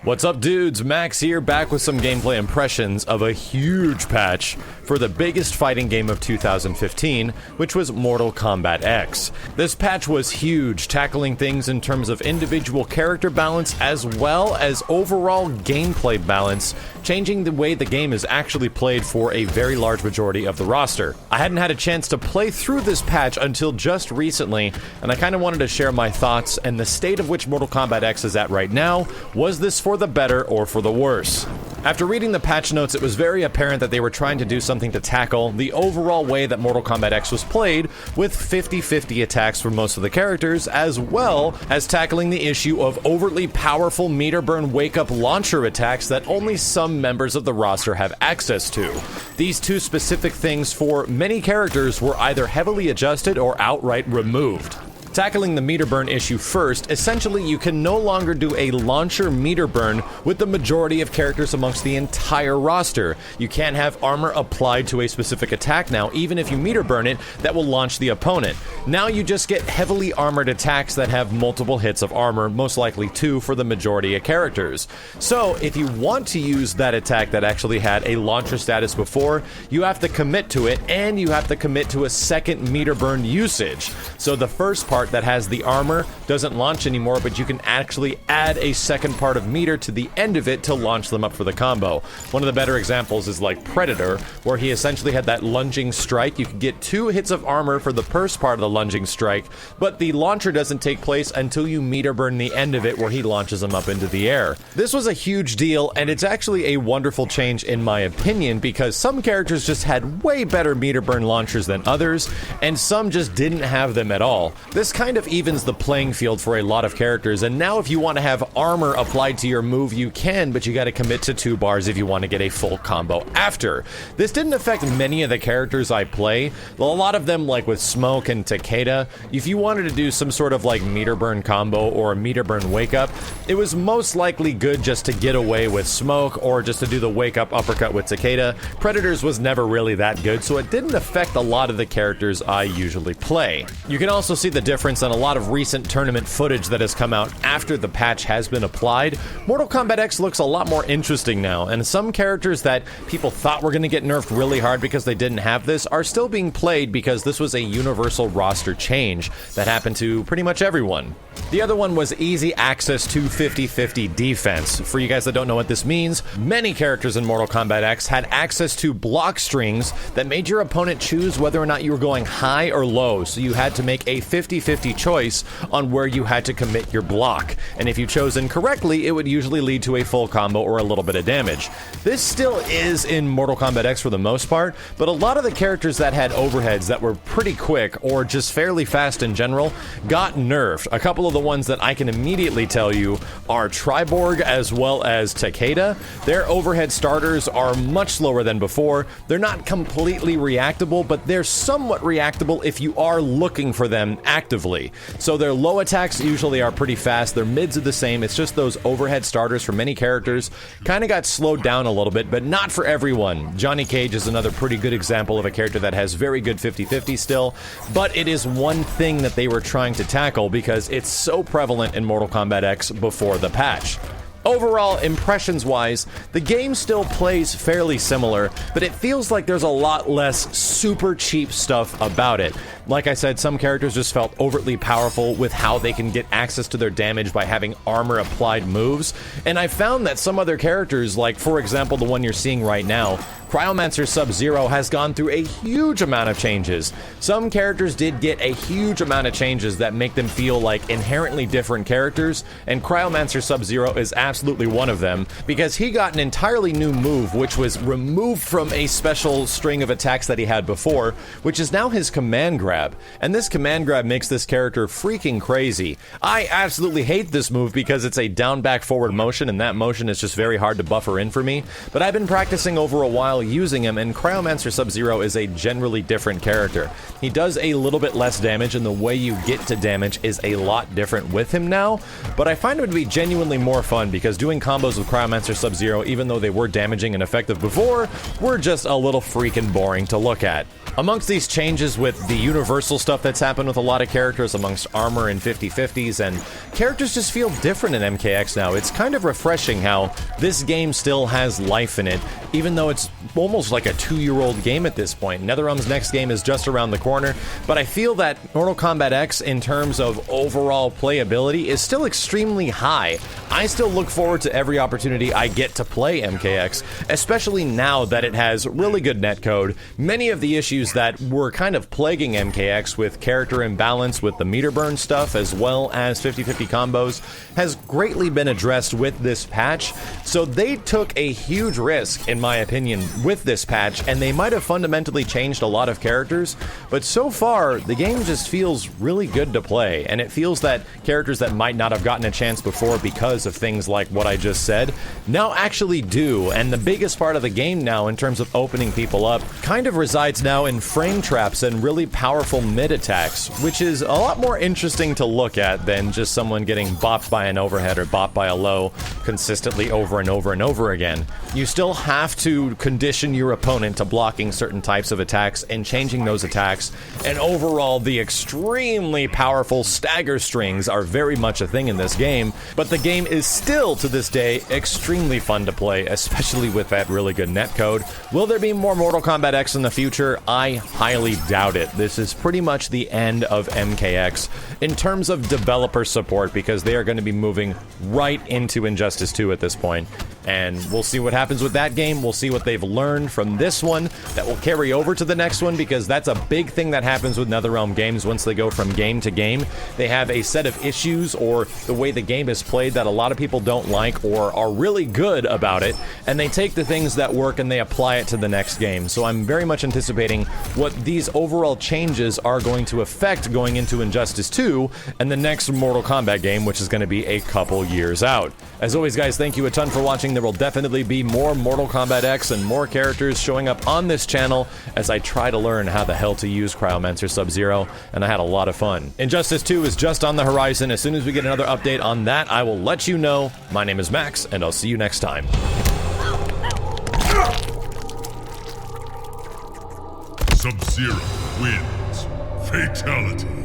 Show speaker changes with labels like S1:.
S1: What's up, dudes? Max here, back with some gameplay impressions of a huge patch for the biggest fighting game of 2015, which was Mortal Kombat X. This patch was huge, tackling things in terms of individual character balance as well as overall gameplay balance, changing the way the game is actually played for a very large majority of the roster. I hadn't had a chance to play through this patch until just recently, and I kind of wanted to share my thoughts and the state of which Mortal Kombat X is at right now. Was this for the better or for the worse? After reading the patch notes, it was very apparent that they were trying to do something to tackle the overall way that Mortal Kombat X was played, with 50-50 attacks for most of the characters, as well as tackling the issue of overtly powerful meter burn wake-up launcher attacks that only some members of the roster have access to. These two specific things for many characters were either heavily adjusted or outright removed. Tackling the meter burn issue first, essentially you can no longer do a launcher meter burn with the majority of characters amongst the entire roster. You can't have armor applied to a specific attack now, even if you meter burn it, that will launch the opponent. Now you just get heavily armored attacks that have multiple hits of armor, most likely 2 for the majority of characters. So if you want to use that attack that actually had a launcher status before, you have to commit to it, and you have to commit to a second meter burn usage. So the first part that has the armor doesn't launch anymore, but you can actually add a second part of meter to the end of it to launch them up for the combo. One of the better examples is like Predator, where he essentially had that lunging strike. You can get 2 hits of armor for the first part of the lunging strike, but the launcher doesn't take place until you meter burn the end of it, where he launches them up into the air. This was a huge deal, and it's actually a wonderful change in my opinion, because some characters just had way better meter burn launchers than others, and some just didn't have them at all. This kind of evens the playing field for a lot of characters, and now if you want to have armor applied to your move, you can, but you got to commit to 2 bars if you want to get a full combo after. This didn't affect many of the characters I play. A lot of them, like with Smoke and Takeda, if you wanted to do some sort of like meter burn combo or a meter burn wake up, it was most likely good just to get away with Smoke or just to do the wake up uppercut with Takeda. Predators was never really that good, so it didn't affect a lot of the characters I usually play. You can also see the difference in a lot of recent tournament footage that has come out after the patch has been applied. Mortal Kombat X looks a lot more interesting now, and some characters that people thought were going to get nerfed really hard because they didn't have this are still being played because this was a universal roster change that happened to pretty much everyone. The other one was easy access to 50-50 defense. For you guys that don't know what this means, many characters in Mortal Kombat X had access to block strings that made your opponent choose whether or not you were going high or low, so you had to make a 50-50 choice on where you had to commit your block, and if you chose incorrectly, it would usually lead to a full combo or a little bit of damage. This still is in Mortal Kombat X for the most part, but a lot of the characters that had overheads that were pretty quick or just fairly fast in general got nerfed. A couple of the ones that I can immediately tell you are Triborg as well as Takeda. Their overhead starters are much slower than before. They're not completely reactable, but they're somewhat reactable if you are looking for them actively. So their low attacks usually are pretty fast, their mids are the same, it's just those overhead starters for many characters kind of got slowed down a little bit, but not for everyone. Johnny Cage is another pretty good example of a character that has very good 50-50 still, but it is one thing that they were trying to tackle because it's so prevalent in Mortal Kombat X before the patch. Overall, impressions-wise, the game still plays fairly similar, but it feels like there's a lot less super cheap stuff about it. Like I said, some characters just felt overtly powerful with how they can get access to their damage by having armor-applied moves, and I found that some other characters, like for example the one you're seeing right now, Cryomancer Sub-Zero, has gone through a huge amount of changes. Some characters did get a huge amount of changes that make them feel like inherently different characters, and Cryomancer Sub-Zero is absolutely one of them, because he got an entirely new move which was removed from a special string of attacks that he had before, which is now his command grab. And this command grab makes this character freaking crazy. I absolutely hate this move because it's a down back forward motion, and that motion is just very hard to buffer in for me, but I've been practicing over a while while using him, and Cryomancer Sub-Zero is a generally different character. He does a little bit less damage, and the way you get to damage is a lot different with him now, but I find it to be genuinely more fun because doing combos with Cryomancer Sub-Zero, even though they were damaging and effective before, were just a little freaking boring to look at. Amongst these changes with the universal stuff that's happened with a lot of characters amongst armor and 50/50s, and characters just feel different in MKX now. It's kind of refreshing how this game still has life in it, even though it's almost like a 2-year-old game at this point. NetherRealm's next game is just around the corner, but I feel that Mortal Kombat X, in terms of overall playability, is still extremely high. I still look forward to every opportunity I get to play MKX, especially now that it has really good netcode. Many of the issues that were kind of plaguing MKX with character imbalance with the meter burn stuff as well as 50/50 combos has greatly been addressed with this patch. So they took a huge risk, in my opinion, with this patch, and they might have fundamentally changed a lot of characters, but so far the game just feels really good to play, and it feels that characters that might not have gotten a chance before because of things like what I just said now actually do. And the biggest part of the game now in terms of opening people up kind of resides now in frame traps and really powerful mid attacks, which is a lot more interesting to look at than just someone getting bopped by an overhead or bopped by a low consistently over and over and over again. You still have to condition your opponent to blocking certain types of attacks and changing those attacks, and overall the extremely powerful stagger strings are very much a thing in this game, but the game is still to this day extremely fun to play, especially with that really good netcode. Will there be more Mortal Kombat X in the future? I highly doubt it. This is pretty much the end of MKX in terms of developer support, because they are going to be moving right into Injustice 2 at this point. And we'll see what happens with that game. We'll see what they've learned from this one that will carry over to the next one, because that's a big thing that happens with NetherRealm games. Once they go from game to game, they have a set of issues or the way the game is played that a lot of people don't like or are really good about it, and they take the things that work and they apply it to the next game. So I'm very much anticipating what these overall changes are going to affect going into Injustice 2 and the next Mortal Kombat game, which is going to be a couple years out. As always, guys, thank you a ton for watching. There will definitely be more Mortal Kombat X and more characters showing up on this channel as I try to learn how the hell to use Cryomancer Sub-Zero, and I had a lot of fun. Injustice 2 is just on the horizon. As soon as we get another update on that, I will let you know. My name is Max, and I'll see you next time.
S2: Sub-Zero wins. Fatality.